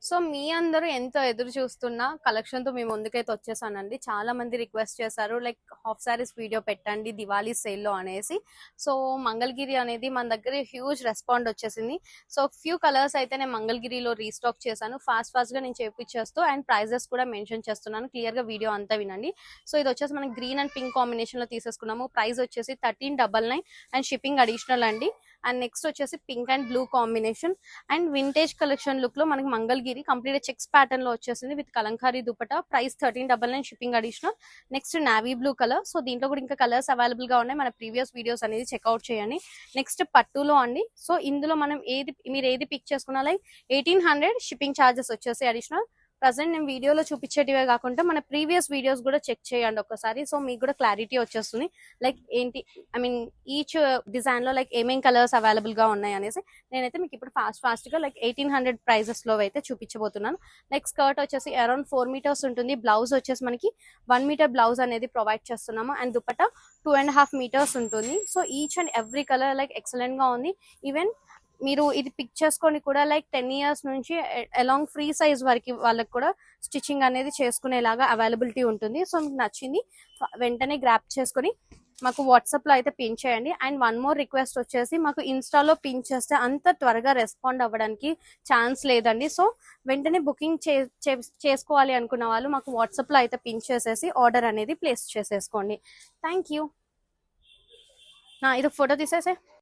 So మీ అందరూ ఎంతో ఎదురు చూస్తున్న కలెక్షన్ తో మీ ముందుకైతే వచ్చేసానండి. చాలా మంది రిక్వెస్ట్ చేశారు లైక్ హాఫ్ సారీస్ వీడియో పెట్టండి దివాళీ సేల్ లో అనేసి. సో మంగళగిరి అనేది మన దగ్గర హ్యూజ్ రెస్పాండ్ వచ్చేసింది. సో ఫ్యూ కలర్స్ అయితే నేను మంగళగిరిలో రీస్టాక్ చేశాను. ఫాస్ట్ గా నేను చేపించేస్తూ అండ్ ప్రైజెస్ కూడా మెన్షన్ చేస్తున్నాను. క్లియర్ గా వీడియో అంతా వినండి. సో ఇది వచ్చేసి మనం గ్రీన్ అండ్ పింక్ కాంబినేషన్ లో తీసేసుకున్నాము. ప్రైస్ వచ్చేసి 1399 అండ్ షిప్పింగ్ అడిషనల్ అండి. అండ్ నెక్స్ట్ వచ్చేసి pink and blue combination and vintage collection look లో మనకి మంగళగిరి కంప్లీట్ చెక్స్ ప్యాటర్న్ లో వచ్చేసింది with Kalamkari dupatta. Price 1399 shipping additional. Next navy blue colour. So దీంట్లో కూడా ఇంకా కలర్స్ అవైలబుల్ గా ఉన్నాయి. మన ప్రీవియస్ వీడియోస్ అనేది చెక్అవుట్ చేయండి. నెక్స్ట్ పట్టులో అండి. సో ఇందులో మనం మీరు ఏది పిక్ చేసుకున్నా లైక్ 1800 షిప్పింగ్ ఛార్జెస్ వచ్చేసి అడిషనల్. ప్రజెంట్ నేను వీడియోలో చూపించేటివే కాకుండా మన ప్రీవియస్ వీడియోస్ కూడా చెక్ చేయండి ఒకసారి. సో మీకు కూడా క్లారిటీ వచ్చేస్తుంది లైక్ ఏంటి ఈచ్ డిజైన్ లో లైక్ ఏమేం కలర్స్ అవైలబుల్ గా ఉన్నాయి అనేసి. నేనైతే మీకు ఇప్పుడు ఫాస్ట్ గా లైక్ 1800 ప్రైజెస్ లో అయితే చూపించబోతున్నాను. లైక్ స్కర్ట్ వచ్చేసి అరౌండ్ 4 మీటర్స్ ఉంటుంది. బ్లౌజ్ వచ్చేసి మనకి 1 మీటర్ బ్లౌజ్ అనేది ప్రొవైడ్ చేస్తున్నాము. అండ్ దుపట్టా 2.5 మీటర్స్ ఉంటుంది. So each and every colour like excellent గా ఉంది. ఈవెన్ మీరు ఇది పిక్ చేసుకొని కూడా లైక్ 10 ఇయర్స్ నుంచి అలాంగ్ ఫ్రీ సైజ్ వరకు వాళ్ళకి కూడా స్టిచ్చింగ్ అనేది చేసుకునేలాగా అవైలబిలిటీ ఉంటుంది. సో మీకు నచ్చింది వెంటనే గ్రాప్ చేసుకొని మాకు వాట్సాప్ లో అయితే పిన్ చేయండి. అండ్ వన్ మోర్ రిక్వెస్ట్ వచ్చేసి మాకు ఇన్స్టాలో పిన్ చేస్తే అంత త్వరగా రెస్పాండ్ అవ్వడానికి ఛాన్స్ లేదండి. సో వెంటనే బుకింగ్ చేసుకోవాలి అనుకున్న వాళ్ళు మాకు వాట్సాప్ లో అయితే పిన్ చేసేసి ఆర్డర్ అనేది ప్లేస్ చేసేసుకోండి. Thank you. ఇది ఫోటో తీసేసే.